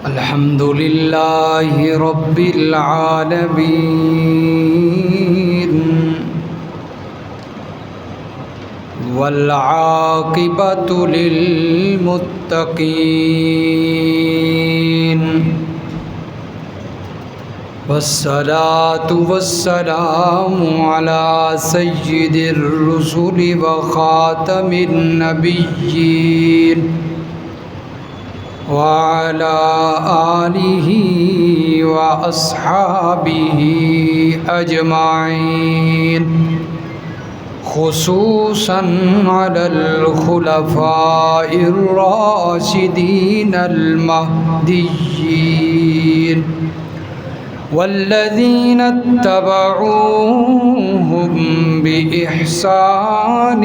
الحمد لله رب العالمين والعاقبة للمتقين والصلاة والسلام على سيد الرسل وخاتم النبيين وعلى آله وأصحابه أجمعين، خصوصاً على الخلفاء الراشدين المهديين والذين اتبعوهم بإحسان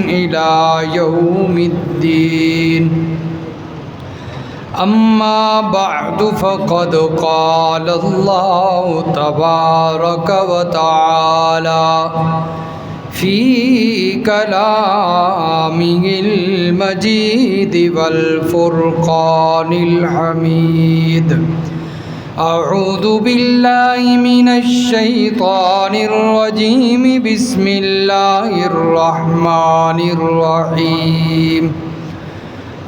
إلى يوم الدين. أما بعد، فقد قال الله تبارك وتعالى في كلامه المجيد والفرقان الحميد: أعوذ بالله من الشيطان الرجيم، بسم الله الرحمن الرحيم.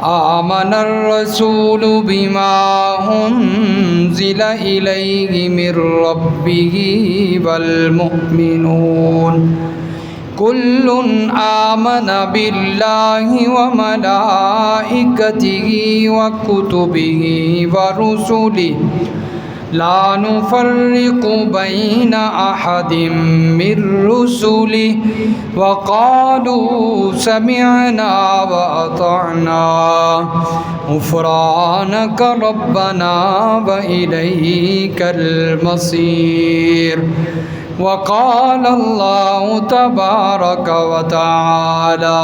آمن الرسول بما أنزل إليه من ربه والمؤمنون كل آمن بالله وملائكته وكتبه ورسله لا نفرق بين أحد من رسله وقالوا سمعنا وأطعنا غفرانك ربنا وإليك المصير. وقال الله تبارك وتعالى: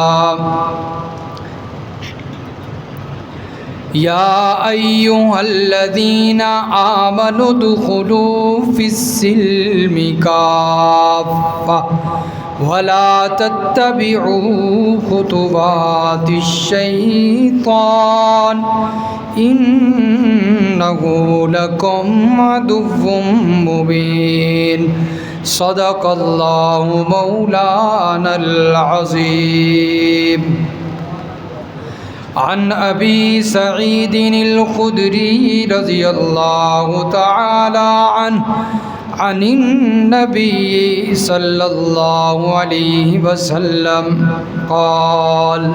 يا أيها الذين آمنوا ادخلوا في السلم كافة ولا تتبعوا خطوات الشيطان إنه لكم عدو مبين. صدق الله مولانا العظيم. عن أبي سعيد الخدري رضي الله تعالى عنه عن النبي صلى الله عليه وسلم قال: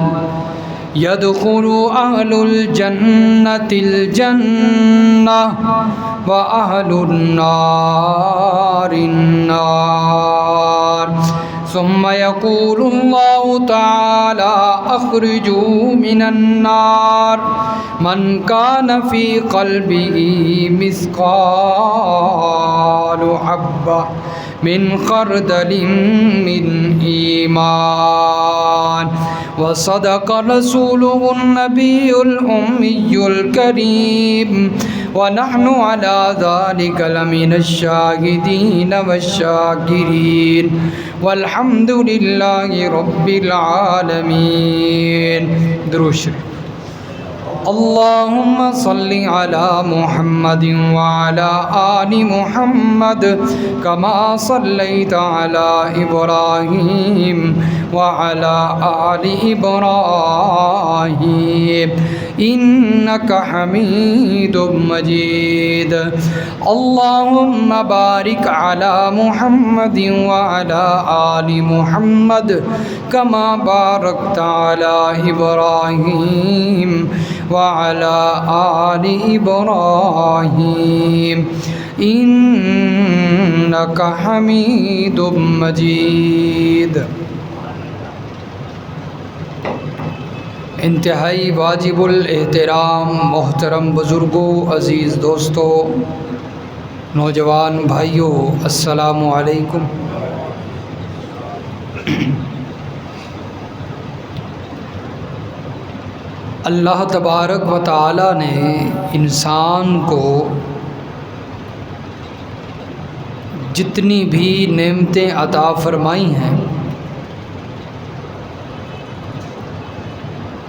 يدخل أهل الجنة الجنة وأهل النار النار، ثم يقول الله تعالى: أخرجوا من النار من كان في قلبه مثقال حبة من خردل من إيمان. وصدق رسوله النبي الأمي الكريم، ونحن على ذلك لمن الشاهدين والشاكرين، والحمد لله رب العالمين. درود شریف. اللهم صل على محمد وعلى آل محمد كما صليت على إبراهيم وعلى آل إبراهيم إنك حميد مجيد. اللهم بارك على محمد وعلى آل محمد كما باركت على إبراهيم وعلى آل إبراهيم إنك حميد مجيد. انتہائی واجب الاحترام محترم بزرگوں، عزیز دوستوں، نوجوان بھائیوں، السلام علیکم۔ اللہ تبارک و تعالی نے انسان کو جتنی بھی نعمتیں عطا فرمائی ہیں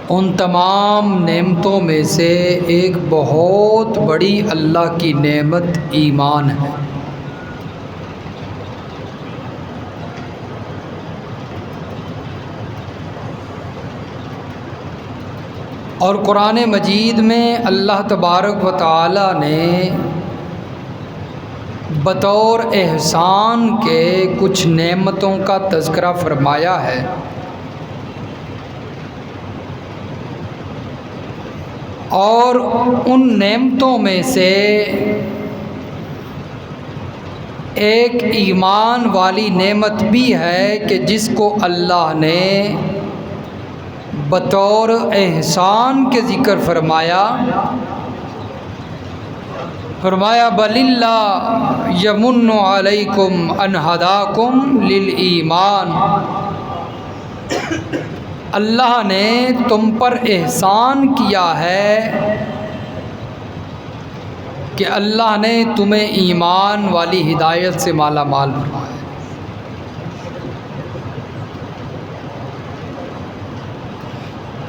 ان تمام نعمتوں میں سے ایک بہت بڑی اللہ کی نعمت ایمان ہے۔ اور قرآن مجید میں اللہ تبارک و تعالی نے بطور احسان کے کچھ نعمتوں کا تذکرہ فرمایا ہے، اور ان نعمتوں میں سے ایک ایمان والی نعمت بھی ہے کہ جس کو اللہ نے بطور احسان کے ذکر فرمایا بل اللہ یمن علیکم ان ہداکم للایمان، اللہ نے تم پر احسان کیا ہے کہ اللہ نے تمہیں ایمان والی ہدایت سے مالا مال فرمایا۔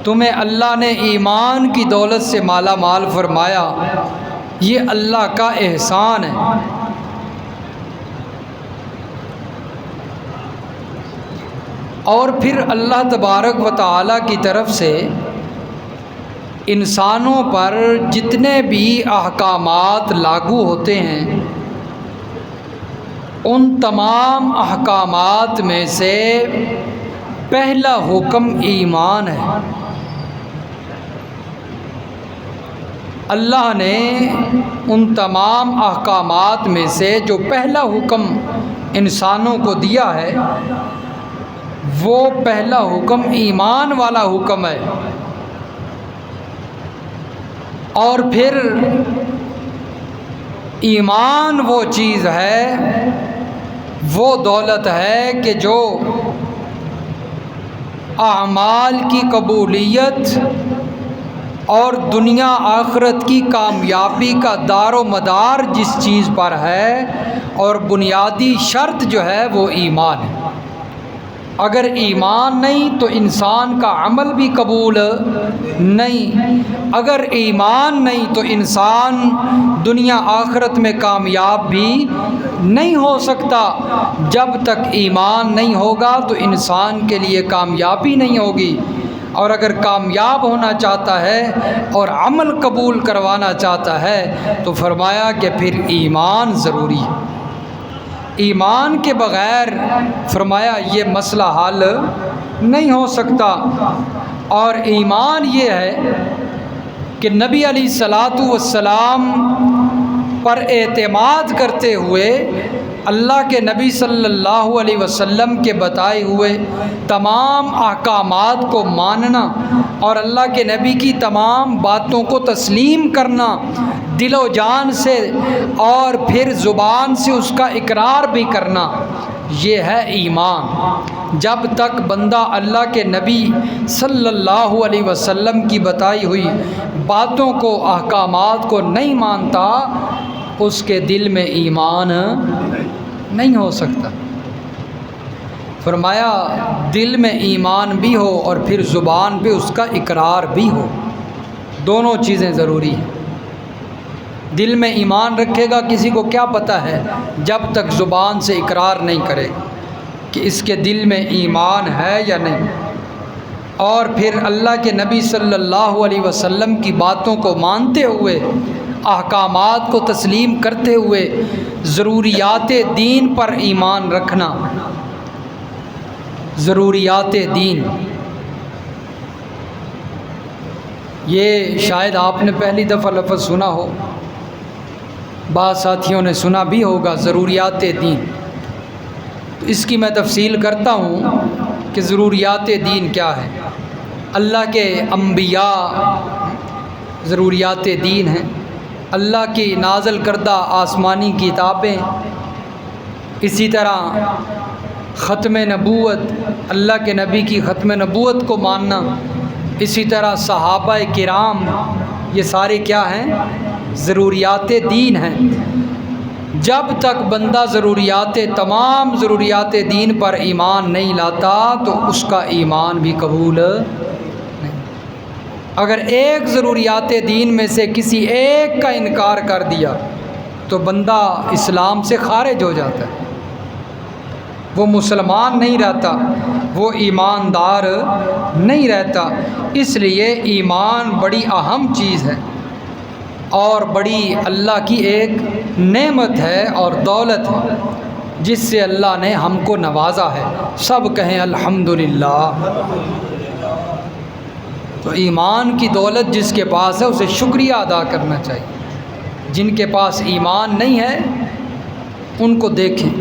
تمہیں اللہ نے ایمان کی دولت سے مالا مال فرمایا، یہ اللہ کا احسان ہے۔ اور پھر اللہ تبارک و تعالی کی طرف سے انسانوں پر جتنے بھی احکامات لاگو ہوتے ہیں، ان تمام احکامات میں سے پہلا حکم ایمان ہے۔ اللہ نے ان تمام احکامات میں سے جو پہلا حکم انسانوں کو دیا ہے، وہ پہلا حکم ایمان والا حکم ہے۔ اور پھر ایمان وہ چیز ہے، وہ دولت ہے کہ جو اعمال کی قبولیت اور دنیا آخرت کی کامیابی کا دار و مدار جس چیز پر ہے، اور بنیادی شرط جو ہے وہ ایمان ہے۔ اگر ایمان نہیں تو انسان کا عمل بھی قبول نہیں، اگر ایمان نہیں تو انسان دنیا آخرت میں کامیاب بھی نہیں ہو سکتا۔ جب تک ایمان نہیں ہوگا تو انسان کے لیے کامیابی نہیں ہوگی، اور اگر کامیاب ہونا چاہتا ہے اور عمل قبول کروانا چاہتا ہے تو فرمایا کہ پھر ایمان ضروری ہے۔ ایمان کے بغیر فرمایا یہ مسئلہ حل نہیں ہو سکتا۔ اور ایمان یہ ہے کہ نبی علیہ الصلاۃ والسلام پر اعتماد کرتے ہوئے اللہ کے نبی صلی اللہ علیہ وسلم کے بتائے ہوئے تمام احکامات کو ماننا، اور اللہ کے نبی کی تمام باتوں کو تسلیم کرنا دل و جان سے، اور پھر زبان سے اس کا اقرار بھی کرنا، یہ ہے ایمان۔ جب تک بندہ اللہ کے نبی صلی اللہ علیہ وسلم کی بتائی ہوئی باتوں کو، احکامات کو نہیں مانتا، اس کے دل میں ایمان نہیں ہو سکتا۔ فرمایا دل میں ایمان بھی ہو اور پھر زبان پہ اس کا اقرار بھی ہو، دونوں چیزیں ضروری ہیں۔ دل میں ایمان رکھے گا، کسی کو کیا پتہ ہے جب تک زبان سے اقرار نہیں کرے کہ اس کے دل میں ایمان ہے یا نہیں۔ اور پھر اللہ کے نبی صلی اللہ علیہ وسلم کی باتوں کو مانتے ہوئے، احکامات کو تسلیم کرتے ہوئے، ضروریات دین پر ایمان رکھنا۔ ضروریات دین، یہ شاید آپ نے پہلی دفعہ لفظ سنا ہو، بعض ساتھیوں نے سنا بھی ہوگا، ضروریات دین۔ تو اس کی میں تفصیل کرتا ہوں کہ ضروریات دین کیا ہے۔ اللہ کے انبیاء ضروریات دین ہیں، اللہ کی نازل کردہ آسمانی کتابیں، اسی طرح ختم نبوت، اللہ کے نبی کی ختم نبوت کو ماننا، اسی طرح صحابہ کرام، یہ سارے کیا ہیں؟ ضروریات دین ہیں۔ جب تک بندہ تمام ضروریات دین پر ایمان نہیں لاتا تو اس کا ایمان بھی قبول نہیں۔ اگر ایک ضروریات دین میں سے کسی ایک کا انکار کر دیا تو بندہ اسلام سے خارج ہو جاتا ہے، وہ مسلمان نہیں رہتا، وہ ایماندار نہیں رہتا۔ اس لیے ایمان بڑی اہم چیز ہے اور بڑی اللہ کی ایک نعمت ہے اور دولت ہے جس سے اللہ نے ہم کو نوازا ہے۔ سب کہیں الحمدللہ۔ تو ایمان کی دولت جس کے پاس ہے اسے شکریہ ادا کرنا چاہیے۔ جن کے پاس ایمان نہیں ہے ان کو دیکھیں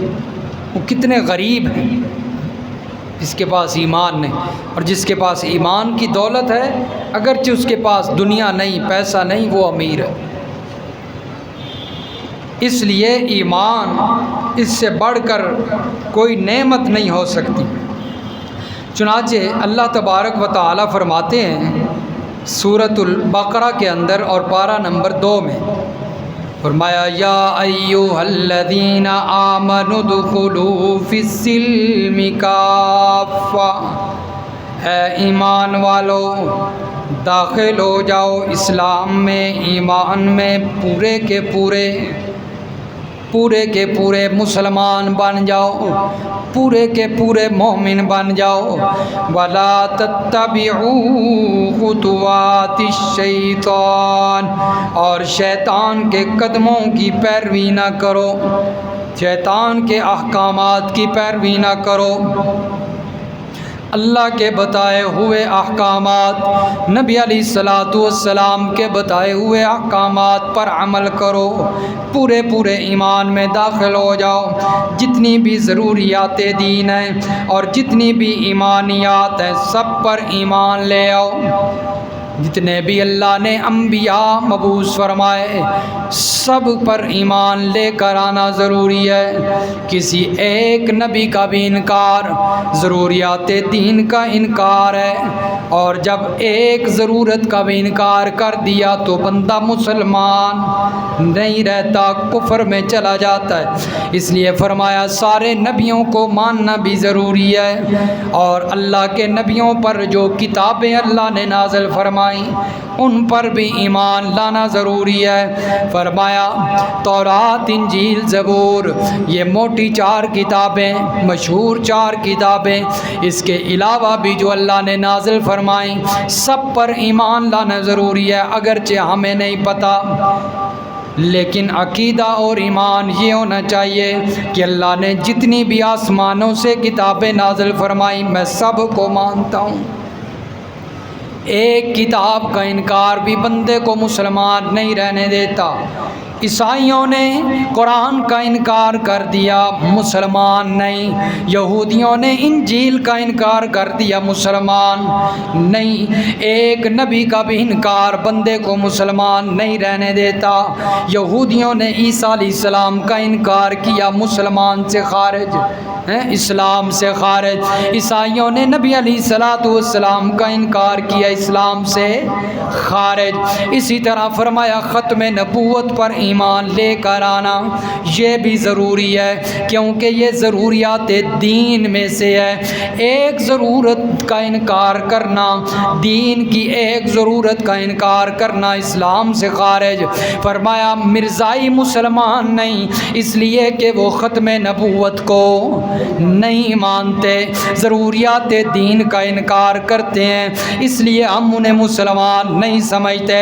وہ کتنے غریب ہیں، جس کے پاس ایمان نہیں، اور جس کے پاس ایمان کی دولت ہے اگرچہ اس کے پاس دنیا نہیں، پیسہ نہیں، وہ امیر ہے۔ اس لیے ایمان اس سے بڑھ کر کوئی نعمت نہیں ہو سکتی۔ چنانچہ اللہ تبارک و تعالی فرماتے ہیں سورۃ البقرہ کے اندر اور پارہ نمبر 2 میں، فرمایا یا ایھا الذین آمنوا ادخلوا فی السلم کافہ، اے ایمان والو داخل ہو جاؤ اسلام میں، ایمان میں پورے کے پورے مسلمان بن جاؤ، پورے کے پورے مومن بن جاؤ۔ وَلَا تَتَّبِعُوا خُطُوَاتِ الشَّيْطَانِ، اور شیطان کے قدموں کی پیروی نہ کرو، شیطان کے احکامات کی پیروی نہ کرو۔ اللہ کے بتائے ہوئے احکامات، نبی علیہ السلام کے بتائے ہوئے احکامات پر عمل کرو، پورے ایمان میں داخل ہو جاؤ۔ جتنی بھی ضروریات دین ہیں اور جتنی بھی ایمانیات ہیں سب پر ایمان لے آؤ۔ جتنے بھی اللہ نے انبیاء مبعوث فرمائے سب پر ایمان لے کر آنا ضروری ہے۔ کسی ایک نبی کا بھی انکار ضروریات دین کا انکار ہے، اور جب ایک ضرورت کا بھی انکار کر دیا تو بندہ مسلمان نہیں رہتا، کفر میں چلا جاتا ہے۔ اس لیے فرمایا سارے نبیوں کو ماننا بھی ضروری ہے، اور اللہ کے نبیوں پر جو کتابیں اللہ نے نازل فرمائی ان پر بھی ایمان لانا ضروری ہے۔ فرمایا تورات، انجیل، زبور، یہ موٹی 4 کتابیں، مشہور 4 کتابیں، اس کے علاوہ بھی جو اللہ نے نازل فرمائیں سب پر ایمان لانا ضروری ہے، اگرچہ ہمیں نہیں پتہ، لیکن عقیدہ اور ایمان یہ ہونا چاہیے کہ اللہ نے جتنی بھی آسمانوں سے کتابیں نازل فرمائیں میں سب کو مانتا ہوں۔ ایک کتاب کا انکار بھی بندے کو مسلمان نہیں رہنے دیتا۔ عیسائیوں نے قرآن کا انکار کر دیا، مسلمان نہیں۔ یہودیوں نے انجیل کا انکار کر دیا، مسلمان نہیں۔ ایک نبی کا بھی انکار بندے کو مسلمان نہیں رہنے دیتا۔ یہودیوں نے عیسیٰ علیہ السلام کا انکار کیا، مسلمان سے خارج ہیں، اسلام سے خارج۔ عیسائیوں نے نبی علیہ السلام کا انکار کیا، اسلام سے خارج۔ اسی طرح فرمایا ختم نبوت پر ایمان لے کر آنا یہ بھی ضروری ہے، کیونکہ یہ ضروریات دین میں سے ہے۔ ایک ضرورت کا انکار کرنا، دین کی ایک ضرورت کا انکار کرنا اسلام سے خارج۔ فرمایا مرزائی مسلمان نہیں، اس لیے کہ وہ ختم نبوت کو نہیں مانتے، ضروریات دین کا انکار کرتے ہیں، اس لیے ہم انہیں مسلمان نہیں سمجھتے۔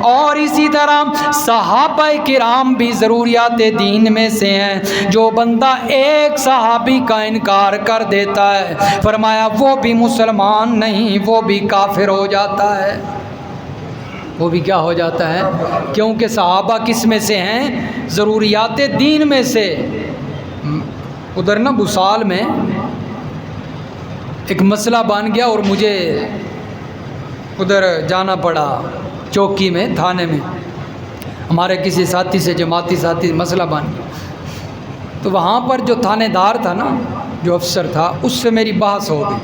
اور اسی طرح صحابہ کرام بھی ضروریات دین میں سے ہیں، جو بندہ ایک صحابی کا انکار کر دیتا ہے فرمایا وہ بھی مسلمان نہیں، وہ بھی کافر ہو جاتا ہے۔ وہ بھی کیا ہو جاتا ہے؟ کیونکہ صحابہ کس میں سے ہیں؟ ضروریات دین میں سے۔ ادھر نا بسال میں ایک مسئلہ بن گیا اور مجھے ادھر جانا پڑا، چوکی میں، تھانے میں، ہمارے کسی ساتھی سے، جماعتی ساتھی مسئلہ بن گیا، تو وہاں پر جو تھانے دار تھا نا، جو افسر تھا، اس سے میری بحث ہو گئی۔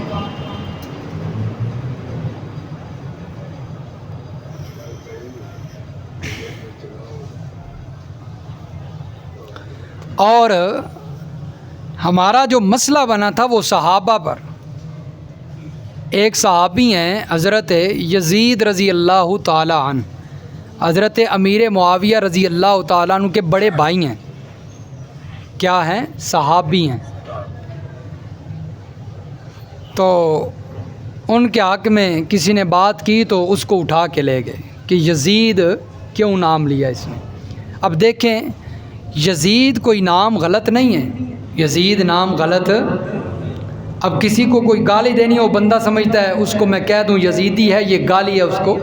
اور ہمارا جو مسئلہ بنا تھا وہ صحابہ پر، ایک صحابی ہیں حضرت یزید رضی اللہ تعالی عنہ، حضرت امیر معاویہ رضی اللہ تعالیٰ عنہ کے بڑے بھائی ہیں، کیا ہیں؟ صحابی ہیں۔ تو ان کے حق میں کسی نے بات کی تو اس کو اٹھا کے لے گئے کہ یزید کیوں نام لیا اس نے۔ اب دیکھیں، یزید کوئی نام غلط نہیں ہے، یزید نام غلط۔ اب کسی کو کوئی گالی دینی ہو، بندہ سمجھتا ہے اس کو میں کہہ دوں یزیدی ہے، یہ گالی ہے اس کو۔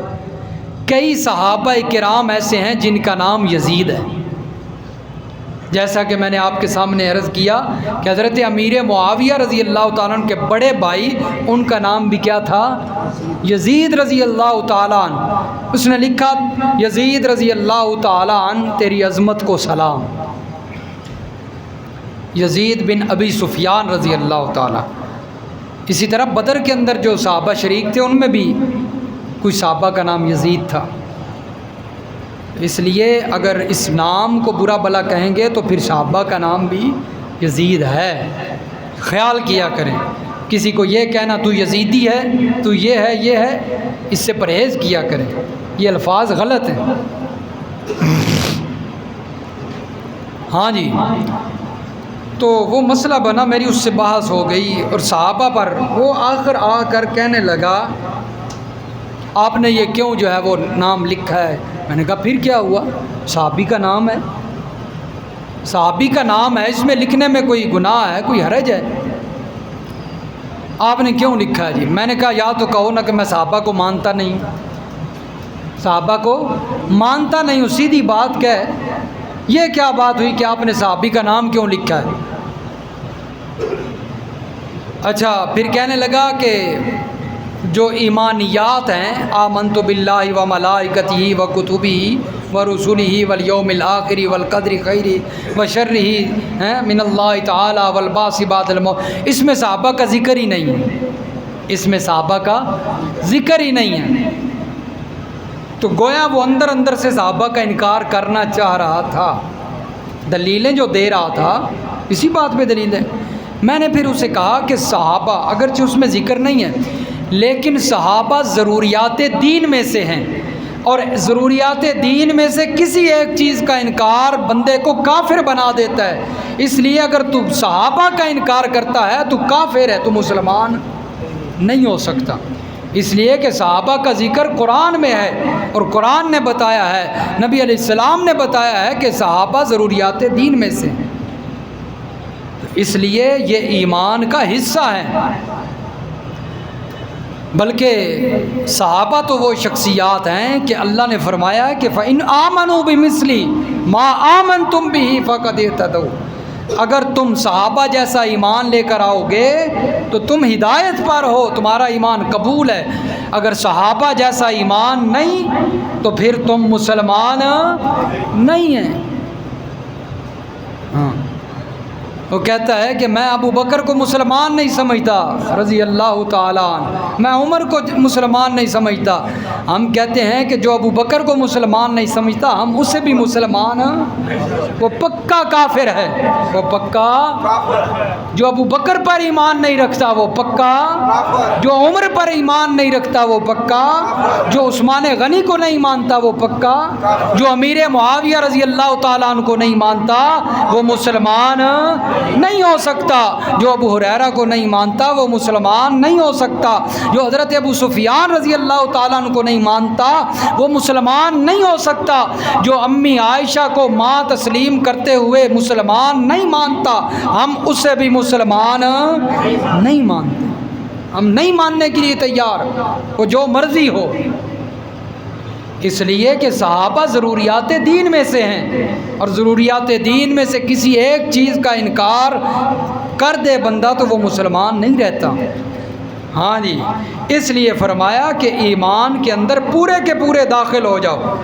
کئی صحابہ کرام ایسے ہیں جن کا نام یزید ہے، جیسا کہ میں نے آپ کے سامنے عرض کیا کہ حضرت امیر معاویہ رضی اللہ تعالیٰ عنہ کے بڑے بھائی، ان کا نام بھی کیا تھا؟ یزید رضی اللہ تعالیٰ عنہ۔ اس نے لکھا یزید رضی اللہ تعالیٰ عنہ تیری عظمت کو سلام۔ یزید بن ابی سفیان رضی اللہ تعالیٰ۔ اسی طرح بدر کے اندر جو صحابہ شریک تھے ان میں بھی کوئی صحابہ کا نام یزید تھا۔ اس لیے اگر اس نام کو برا بلا کہیں گے تو پھر صحابہ کا نام بھی یزید ہے، خیال کیا کریں۔ کسی کو یہ کہنا تو یزیدی ہے، تو یہ ہے، یہ ہے، اس سے پرہیز کیا کریں، یہ الفاظ غلط ہیں۔ ہاں جی، تو وہ مسئلہ بنا، میری اس سے بحث ہو گئی اور صحابہ پر وہ آخر آ کر کہنے لگا آپ نے یہ کیوں جو ہے وہ نام لکھا ہے؟ میں نے کہا پھر کیا ہوا، صحابی کا نام ہے، صحابی کا نام ہے، اس میں لکھنے میں کوئی گناہ ہے، کوئی حرج ہے؟ آپ نے کیوں لکھا ہے جی؟ میں نے کہا یا تو کہو نا کہ میں صحابہ کو مانتا نہیں، صحابہ کو مانتا نہیں ہوں، سیدھی بات کہہ۔ یہ کیا بات ہوئی کہ آپ نے صحابی کا نام کیوں لکھا ہے؟ اچھا، پھر کہنے لگا کہ جو ایمانیات ہیں، آمنت باللہ و ملائکتہ و کتبہ و رسلہ والیوم الآخر والقدر خیرہ و شرہ من اللہ تعالی والبعث بعد الموت، اس میں صحابہ کا ذکر ہی نہیں ہے، اس میں صحابہ کا ذکر ہی نہیں ہے۔ تو گویا وہ اندر اندر سے صحابہ کا انکار کرنا چاہ رہا تھا، دلیلیں جو دے رہا تھا اسی بات پہ دلیل ہے۔ میں نے پھر اسے کہا کہ صحابہ اگرچہ اس میں ذکر نہیں ہے، لیکن صحابہ ضروریات دین میں سے ہیں، اور ضروریات دین میں سے کسی ایک چیز کا انکار بندے کو کافر بنا دیتا ہے۔ اس لیے اگر تو صحابہ کا انکار کرتا ہے تو کافر ہے، تو مسلمان نہیں ہو سکتا۔ اس لیے کہ صحابہ کا ذکر قرآن میں ہے، اور قرآن نے بتایا ہے، نبی علیہ السلام نے بتایا ہے کہ صحابہ ضروریات دین میں سے ہیں، اس لیے یہ ایمان کا حصہ ہے۔ بلکہ صحابہ تو وہ شخصیات ہیں کہ اللہ نے فرمایا کہ فَإِنْ آمَنُوا بِمِثْلِ مَا آمَنْتُمْ بِهِ فَقَدِ اهْتَدَوْا، اگر تم صحابہ جیسا ایمان لے کر آؤ گے تو تم ہدایت پر ہو، تمہارا ایمان قبول ہے۔ اگر صحابہ جیسا ایمان نہیں تو پھر تم مسلمان نہیں ہیں۔ ہاں، وہ کہتا ہے کہ میں ابو بکر کو مسلمان نہیں سمجھتا رضی اللہ تعالیٰ عنہ، میں عمر کو مسلمان نہیں سمجھتا۔ ہم کہتے ہیں کہ جو ابو بکر کو مسلمان نہیں سمجھتا ہم اسے بھی مسلمان ہیں، وہ پکا کافر ہے، وہ پکا۔ جو ابو بکر پر ایمان نہیں رکھتا وہ پکا، جو عمر پر ایمان نہیں رکھتا وہ پکا، جو عثمان غنی کو نہیں مانتا وہ پکا، جو امیر معاویہ رضی اللہ تعالیٰ عنہ کو نہیں مانتا وہ مسلمان نہیں ہو سکتا، جو ابو ہریرہ کو نہیں مانتا وہ مسلمان نہیں ہو سکتا، جو حضرت ابو سفیان رضی اللہ تعالیٰ عنہ کو نہیں مانتا وہ مسلمان نہیں ہو سکتا، جو امی عائشہ کو ماں تسلیم کرتے ہوئے مسلمان نہیں مانتا ہم اسے بھی مسلمان نہیں مانتے، ہم نہیں ماننے کے لیے تیار، وہ جو مرضی ہو۔ اس لیے کہ صحابہ ضروریات دین میں سے ہیں، اور ضروریات دین میں سے کسی ایک چیز کا انکار کر دے بندہ تو وہ مسلمان نہیں رہتا۔ ہاں جی، اس لیے فرمایا کہ ایمان کے اندر پورے کے پورے داخل ہو جاؤ،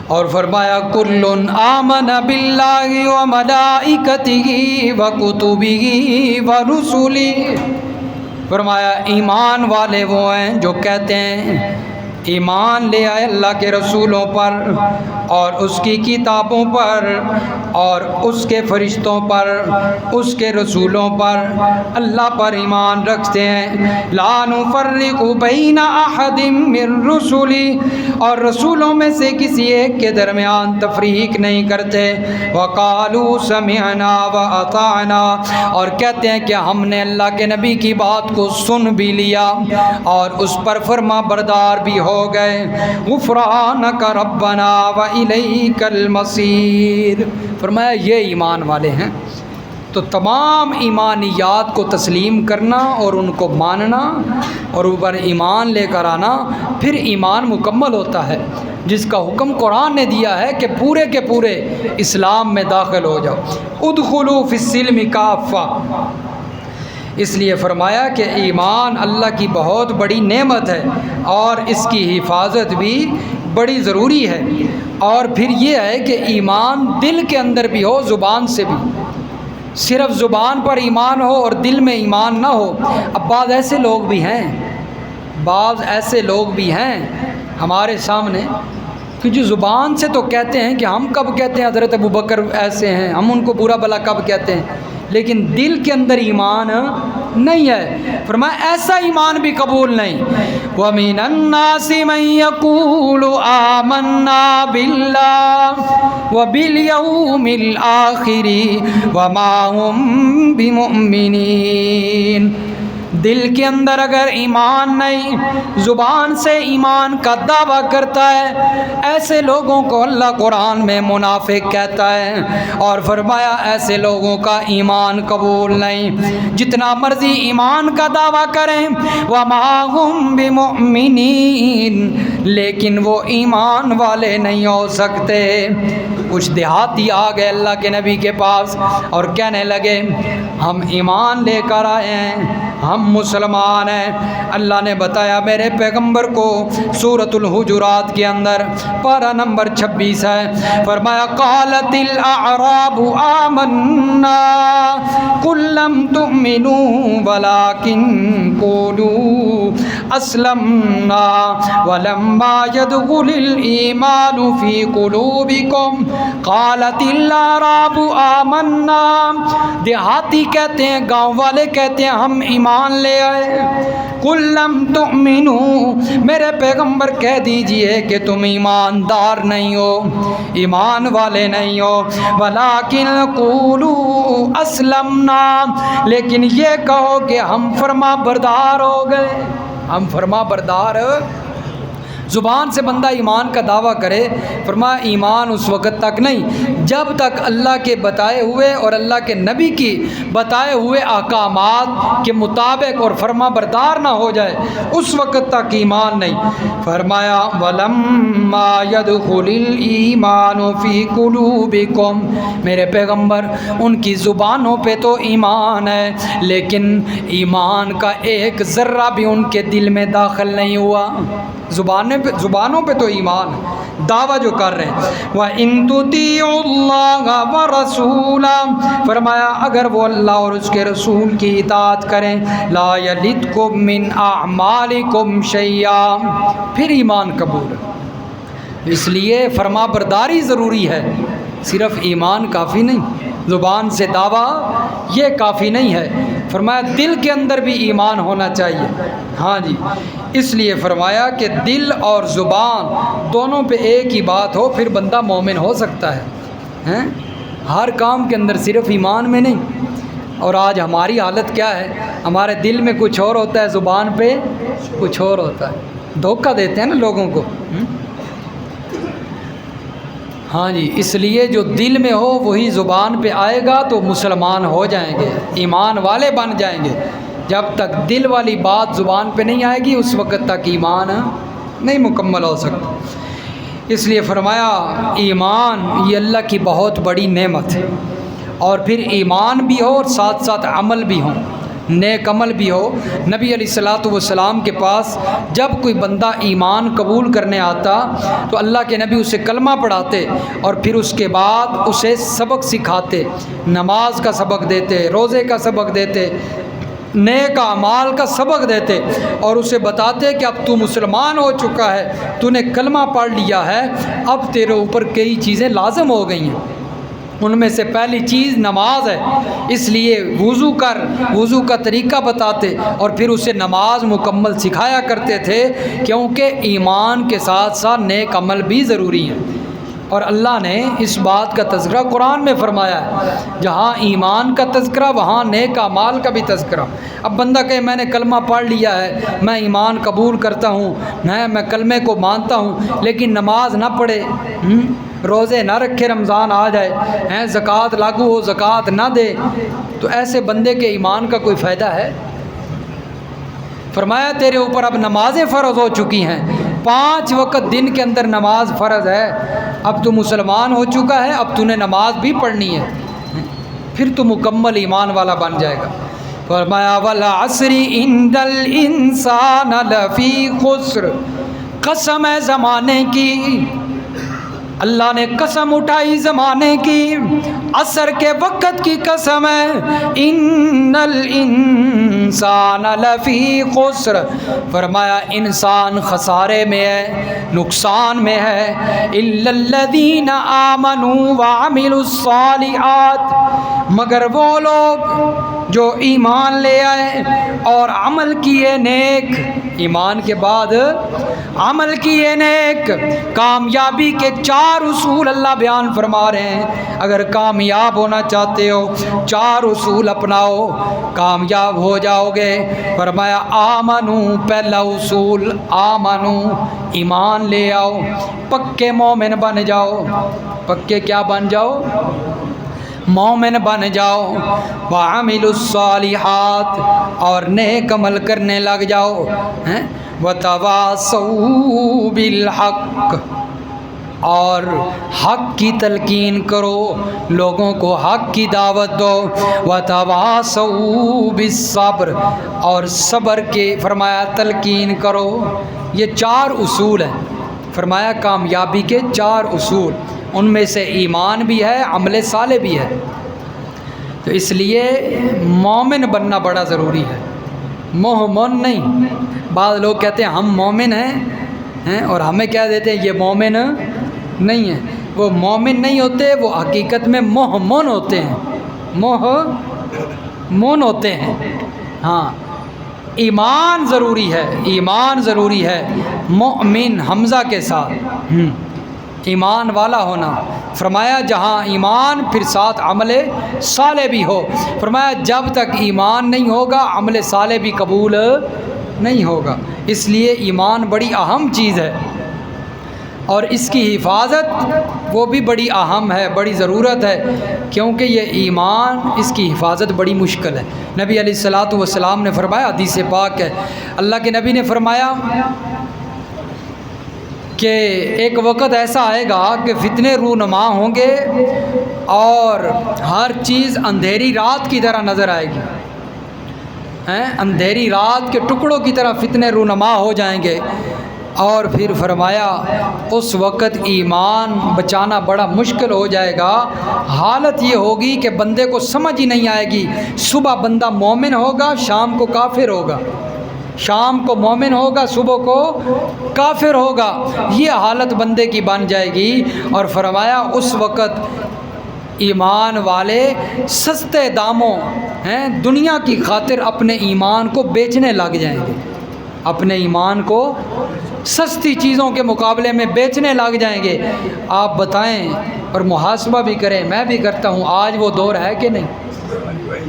اور فرمایا کل آمن باللہ وملائکتہ وکتبہ ورسلہ، فرمایا ایمان والے وہ ہیں جو کہتے ہیں ایمان لے آئے اللہ کے رسولوں پر اور اس کی کتابوں پر، اور اس کے فرشتوں پر، اس کے رسولوں پر، اللہ پر ایمان رکھتے ہیں۔ لا نفرق بین احد من رسلی، اور رسولوں میں سے کسی ایک کے درمیان تفریق نہیں کرتے۔ وقالوا سمعنا واطعنا، اور کہتے ہیں کہ ہم نے اللہ کے نبی کی بات کو سن بھی لیا اور اس پر فرما بردار بھی ہو گئے۔ غفرانک ربنا والیک المصیر، فرمایا یہ ایمان والے ہیں۔ تو تمام ایمانیات کو تسلیم کرنا اور ان کو ماننا اور اوپر ایمان لے کر آنا، پھر ایمان مکمل ہوتا ہے، جس کا حکم قرآن نے دیا ہے کہ پورے کے پورے اسلام میں داخل ہو جاؤ۔ ادخلوا فی السلم کافہ، اس لیے فرمایا کہ ایمان اللہ کی بہت بڑی نعمت ہے اور اس کی حفاظت بھی بڑی ضروری ہے۔ اور پھر یہ ہے کہ ایمان دل کے اندر بھی ہو، زبان سے بھی۔ صرف زبان پر ایمان ہو اور دل میں ایمان نہ ہو۔ اب بعض ایسے لوگ بھی ہیں ہمارے سامنے کہ جو زبان سے تو کہتے ہیں کہ ہم کب کہتے ہیں حضرت ابوبکر ایسے ہیں، ہم ان کو برا بھلا کب کہتے ہیں، لیکن دل کے اندر ایمان نہیں ہے۔ فرمایا ایسا ایمان بھی قبول نہیں۔ وَمِنَ النَّاسِ مَن يَقُولُ آمَنَّا بِاللَّهِ وَبِالْيَوْمِ الْآخِرِ وَمَا هُمْ بِمُؤْمِنِينَ، دل کے اندر اگر ایمان نہیں، زبان سے ایمان کا دعویٰ کرتا ہے، ایسے لوگوں کو اللہ قرآن میں منافق کہتا ہے، اور فرمایا ایسے لوگوں کا ایمان قبول نہیں، جتنا مرضی ایمان کا دعویٰ کریں۔ وَمَا هُمْ بِمُؤْمِنِينَ، لیکن وہ ایمان والے نہیں ہو سکتے۔ کچھ دیہاتی آ گئے اللہ کے نبی کے پاس اور کہنے لگے ہم ایمان لے کر آئے ہیں، ہم مسلمان ہیں۔ اللہ نے بتایا میرے پیغمبر کو سورۃ الحجرات کے اندر پارہ نمبر 26 ہے، فرمایا قالت الاعراب آمنا قل لم تؤمنوا ولكن قولوا اسلمنا ولما يدخل الايمان في قلوبكم قالت الاعراب آمنا، دیہاتی کہتے ہیں، گاؤں والے کہتے ہیں ہم ایمان لے آئے۔ قل لم تؤمنوا، میرے پیغمبر کہہ دیجئے کہ تم ایماندار نہیں ہو، ایمان والے نہیں ہو، ولیکن قولوا اسلمنا، لیکن یہ کہو کہ ہم فرما بردار ہو گئے، ہم فرما بردار۔ زبان سے بندہ ایمان کا دعویٰ کرے، فرمایا ایمان اس وقت تک نہیں جب تک اللہ کے بتائے ہوئے اور اللہ کے نبی کی بتائے ہوئے احکامات کے مطابق اور فرما بردار نہ ہو جائے، اس وقت تک ایمان نہیں۔ فرمایا وَلَمَّا يَدْخُلِ الْإِيمَانُ فِي قُلُوبِكُمْ، میرے پیغمبر ان کی زبانوں پہ تو ایمان ہے لیکن ایمان کا ایک ذرہ بھی ان کے دل میں داخل نہیں ہوا۔ زبانوں پہ تو ایمان دعویٰ جو کر رہے ہیں۔ وَإِن تُطِيعُوا اللَّهَ وَرَسُولَهُ، فرمایا اگر وہ اللہ اور اس کے رسول کی اطاعت کریں، لَا يَلِتْكُم مِّنْ أَعْمَالِكُمْ شَيْئًا، پھر ایمان قبول ہے۔ اس لیے فرما برداری ضروری ہے، صرف ایمان کافی نہیں، زبان سے دعویٰ یہ کافی نہیں ہے، فرمایا دل کے اندر بھی ایمان ہونا چاہیے۔ ہاں جی، اس لیے فرمایا کہ دل اور زبان دونوں پہ ایک ہی بات ہو، پھر بندہ مومن ہو سکتا ہے۔ ہر کام کے اندر صرف ایمان میں نہیں۔ اور آج ہماری حالت کیا ہے، ہمارے دل میں کچھ اور ہوتا ہے، زبان پہ کچھ اور ہوتا ہے، دھوکہ دیتے ہیں نا لوگوں کو۔ ہاں جی، اس لیے جو دل میں ہو وہی زبان پہ آئے گا تو مسلمان ہو جائیں گے، ایمان والے بن جائیں گے۔ جب تک دل والی بات زبان پہ نہیں آئے گی اس وقت تک ایمان نہیں مکمل ہو سکتا۔ اس لیے فرمایا ایمان یہ اللہ کی بہت بڑی نعمت ہے، اور پھر ایمان بھی ہو اور ساتھ ساتھ عمل بھی ہو، نیک عمل بھی ہو۔ نبی علیہ الصلوۃ والسلام کے پاس جب کوئی بندہ ایمان قبول کرنے آتا تو اللہ کے نبی اسے کلمہ پڑھاتے اور پھر اس کے بعد اسے سبق سکھاتے، نماز کا سبق دیتے، روزے کا سبق دیتے، نیک اعمال کا سبق دیتے، اور اسے بتاتے کہ اب تو مسلمان ہو چکا ہے، تو نے کلمہ پڑھ لیا ہے، اب تیرے اوپر کئی چیزیں لازم ہو گئی ہیں۔ ان میں سے پہلی چیز نماز ہے، اس لیے وضو کر، وضو کا طریقہ بتاتے اور پھر اسے نماز مکمل سکھایا کرتے تھے، کیونکہ ایمان کے ساتھ ساتھ نیک عمل بھی ضروری ہے۔ اور اللہ نے اس بات کا تذکرہ قرآن میں فرمایا ہے، جہاں ایمان کا تذکرہ وہاں نیک اعمال کا بھی تذکرہ۔ اب بندہ کہے میں نے کلمہ پڑھ لیا ہے، میں ایمان قبول کرتا ہوں، میں کلمے کو مانتا ہوں، لیکن نماز نہ پڑھے، روزے نہ رکھے، رمضان آ جائے، زکوٰۃ لاگو ہو زکوٰۃ نہ دے، تو ایسے بندے کے ایمان کا کوئی فائدہ ہے؟ فرمایا تیرے اوپر اب نمازیں فرض ہو چکی ہیں، 5 وقت دن کے اندر نماز فرض ہے، اب تو مسلمان ہو چکا ہے، اب تو نے نماز بھی پڑھنی ہے، پھر تو مکمل ایمان والا بن جائے گا۔ فرمایا والعصر ان الانسان لفی خسر، قسم ہے زمانے کی، اللہ نے قسم اٹھائی زمانے کی، عصر کے وقت کی قسم ہے، ان الانسان لفی خسر، فرمایا انسان خسارے میں ہے، نقصان میں ہے، الا الذین آمنوا وعملوا الصالحات، مگر وہ لوگ جو ایمان لے آئے اور عمل کیے نیک، ایمان کے بعد عمل کیے نیک۔ کامیابی کے 4 اصول اللہ بیان فرما رہے ہیں، اگر کامیاب ہونا چاہتے ہو 4 اصول اپناؤ، کامیاب ہو جاؤ گے۔ فرمایا آمنو، پہلا اصول آمنو، ایمان لے آؤ، پکے مومن بن جاؤ، پکے کیا بن جاؤ؟ مومن بن جاؤ، وعملوا الصالحات، اور نیک عمل کرنے لگ جاؤ، وتواصوا بالحق، اور حق کی تلقین کرو، لوگوں کو حق کی دعوت دو، وتواصوا بالصبر، اور صبر کے فرمایا تلقین کرو۔ یہ 4 اصول ہیں، فرمایا کامیابی کے 4 اصول، ان میں سے ایمان بھی ہے، عمل صالح بھی ہے۔ تو اس لیے مومن بننا بڑا ضروری ہے، مومن نہیں۔ بعض لوگ کہتے ہیں ہم مومن ہیں اور ہمیں کہہ دیتے ہیں یہ مومن نہیں ہے۔ وہ مومن نہیں ہوتے، وہ حقیقت میں مومن ہوتے ہیں، مومن ہوتے ہیں۔ ہاں، ایمان ضروری ہے، ایمان ضروری ہے، مومن حمزہ کے ساتھ، ایمان والا ہونا۔ فرمایا جہاں ایمان پھر ساتھ عمل صالح بھی ہو۔ فرمایا جب تک ایمان نہیں ہوگا عمل صالح بھی قبول نہیں ہوگا۔ اس لیے ایمان بڑی اہم چیز ہے، اور اس کی حفاظت وہ بھی بڑی اہم ہے، بڑی ضرورت ہے، کیونکہ یہ ایمان اس کی حفاظت بڑی مشکل ہے۔ نبی علیہ الصلاۃ والسلام نے فرمایا، حدیث پاک ہے، اللہ کے نبی نے فرمایا کہ ایک وقت ایسا آئے گا کہ فتنے رونما ہوں گے اور ہر چیز اندھیری رات کی طرح نظر آئے گی، اندھیری رات کے ٹکڑوں کی طرح فتنے رونما ہو جائیں گے۔ اور پھر فرمایا اس وقت ایمان بچانا بڑا مشکل ہو جائے گا، حالت یہ ہوگی کہ بندے کو سمجھ ہی نہیں آئے گی، صبح بندہ مومن ہوگا، شام کو کافر ہوگا، شام کو مومن ہوگا، صبح کو کافر ہوگا، یہ حالت بندے کی بن جائے گی۔ اور فرمایا اس وقت ایمان والے سستے داموں دنیا کی خاطر اپنے ایمان کو بیچنے لگ جائیں گے، اپنے ایمان کو سستی چیزوں کے مقابلے میں بیچنے لگ جائیں گے۔ آپ بتائیں اور محاسبہ بھی کریں، میں بھی کرتا ہوں، آج وہ دور ہے کہ نہیں؟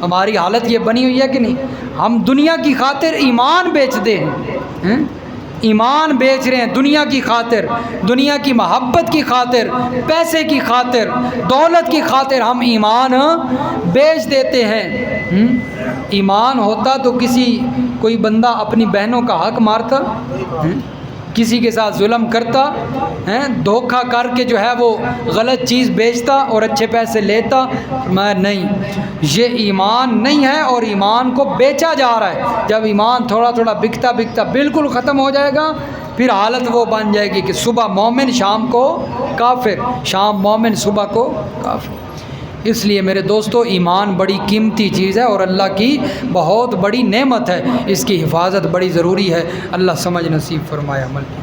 ہماری حالت یہ بنی ہوئی ہے کہ نہیں؟ ہم دنیا کی خاطر ایمان بیچتے ہیں، ایمان بیچ رہے ہیں دنیا کی خاطر، دنیا کی محبت کی خاطر، پیسے کی خاطر، دولت کی خاطر ہم ایمان بیچ دیتے ہیں۔ ایمان ہوتا تو کوئی بندہ اپنی بہنوں کا حق مارتا، کسی کے ساتھ ظلم کرتا، دھوکہ کر کے جو ہے وہ غلط چیز بیچتا اور اچھے پیسے لیتا؟ میں نہیں، یہ ایمان نہیں ہے، اور ایمان کو بیچا جا رہا ہے۔ جب ایمان تھوڑا تھوڑا بکتا بکتا بالکل ختم ہو جائے گا، پھر حالت وہ بن جائے گی کہ صبح مومن شام کو کافر، شام مومن صبح کو کافر۔ اس لیے میرے دوستو ایمان بڑی قیمتی چیز ہے اور اللہ کی بہت بڑی نعمت ہے، اس کی حفاظت بڑی ضروری ہے۔ اللہ سمجھ نصیب فرمائے، عمل کی۔